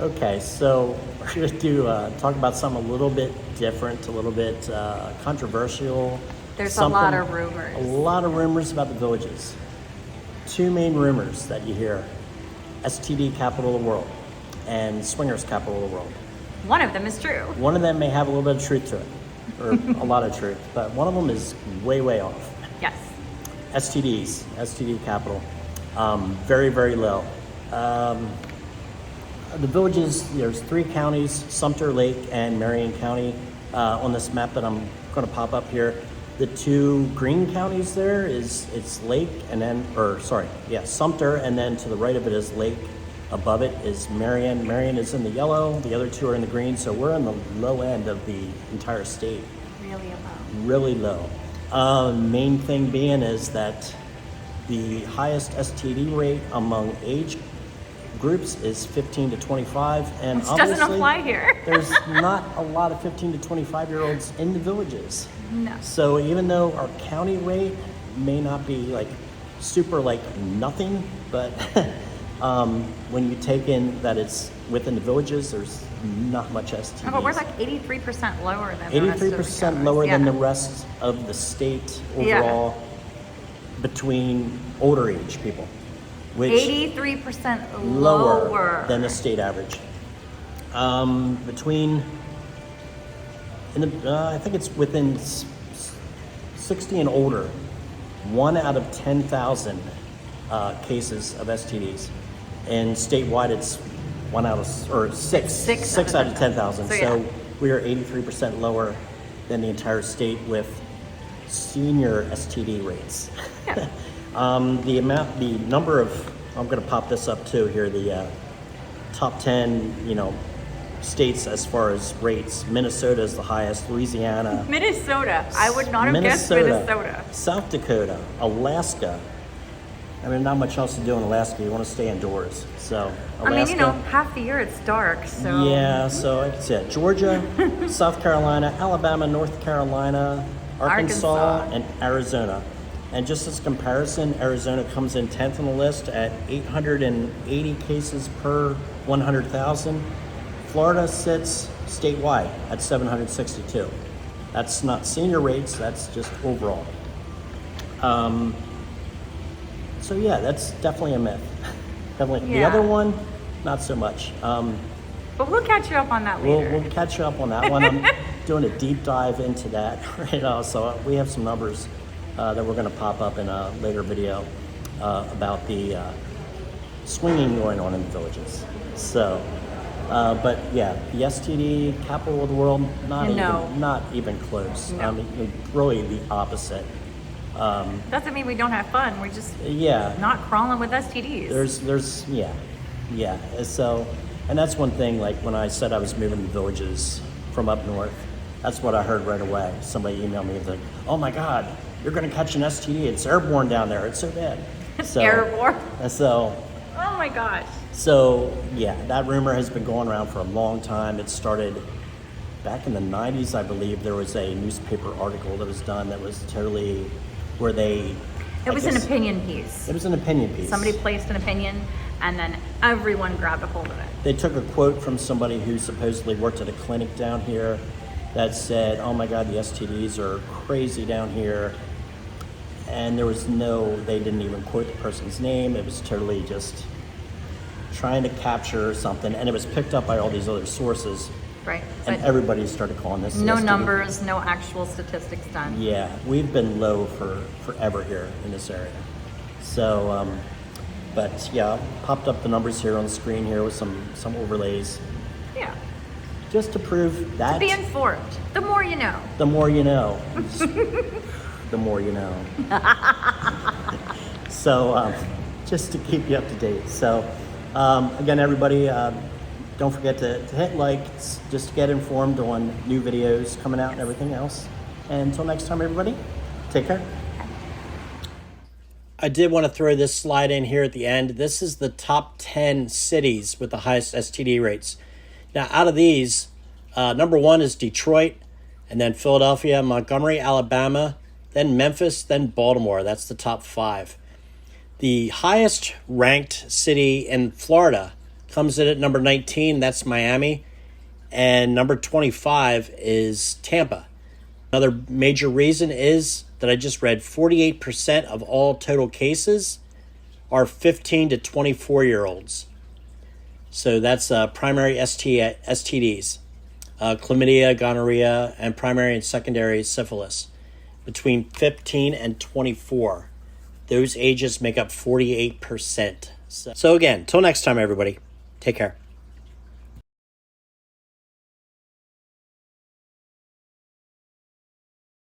Okay, so we're going to talk about something a little bit different, a little bit controversial. There's a lot of rumors. A lot of rumors about the villages. Two main rumors that you hear: STD Capital of the world and Swingers Capital of the world. One of them is true. One of them may have a little bit of truth to it, or a lot of truth, but one of them is way, way off. Yes. STDs, STD Capital, very, very low. The villages, there's 3 counties, Sumter, Lake, and Marion County on this map that I'm going to pop up here. The 2 green counties there it's Lake and then, Sumter, and then to the right of it is Lake. Above it is Marion. Marion is in the yellow, the other 2 are in the green, so we're in the low end of the entire state. Really low. Really low. Main thing being is that the highest STD rate among age groups is 15 to 25, and which obviously doesn't apply here. there's not a lot of 15 to 25 year olds in the villages. No. So even though our county rate may not be like super like nothing, but when you take in that it's within the villages, there's not much STDs. Oh, but we're like 83% lower than 83% lower than the rest of the state overall between older age people. Which 83% lower than the state average. I think it's within 60 and older. 1 out of 10,000 cases of STDs, and statewide it's 1 out of or six out of 10,000. So we are 83% lower than the entire state with senior STD rates. Yeah. The number of, I'm going to pop this up too here, the top 10, states as far as rates. Minnesota is the highest, Louisiana. Minnesota. I would not have guessed Minnesota. South Dakota, Alaska. I mean, not much else to do in Alaska. You want to stay indoors. So, Alaska. Half the year it's dark, so. Yeah, so I can see it. Georgia, South Carolina, Alabama, North Carolina, Arkansas, and Arizona. And just as comparison, Arizona comes in 10th on the list at 880 cases per 100,000. Florida sits statewide at 762. That's not senior rates, that's just overall. So yeah, that's definitely a myth. Definitely. Yeah. The other one, not so much. But we'll catch you up on that later. We'll catch you up on that one. I'm doing a deep dive into that right now. So we have some numbers that we're going to pop up in a later video about the swinging going on in the villages. So, but yeah, the STD capital of the world, not even close. No. I mean, really the opposite. Doesn't mean we don't have fun. We're just not crawling with STDs. There's yeah. So, and that's one thing. Like when I said I was moving to villages from up north, that's what I heard right away. Somebody emailed me, like, "Oh my God, you're going to catch an STD. It's airborne down there. It's so bad." It's airborne. So. Oh my gosh. So yeah, that rumor has been going around for a long time. It started back in the 90s, I believe. There was a newspaper article that was done that was totally where they. It was an opinion piece. It was an opinion piece. Somebody placed an opinion, and then everyone grabbed a hold of it. They took a quote from somebody who supposedly worked at a clinic down here that said, "Oh my God, the STDs are crazy down here." And they didn't even quote the person's name. It was totally just trying to capture something. And it was picked up by all these other sources. Right. And everybody started calling this no STD. Numbers, no actual statistics done. Yeah, we've been low for forever here in this area. So, but yeah, popped up the numbers here on the screen here with some overlays. Yeah. Just to prove that. To be informed. The more you know. The more you know. The more you know. So, just to keep you up to date. So, again, everybody, don't forget to hit like just to get informed on new videos coming out and everything else. And until next time, everybody, take care. I did want to throw this slide in here at the end. This is the top 10 cities with the highest STD rates. Now, out of these, number 1 is Detroit, and then Philadelphia, Montgomery, Alabama, then Memphis, then Baltimore. That's the top 5. The highest ranked city in Florida, comes in at number 19. That's Miami. And number 25 is Tampa. Another major reason is that I just read 48% of all total cases are 15 to 24-year-olds. So that's primary STDs, chlamydia, gonorrhea, and primary and secondary syphilis. Between 15 and 24, those ages make up 48%. So again, till next time, everybody, take care.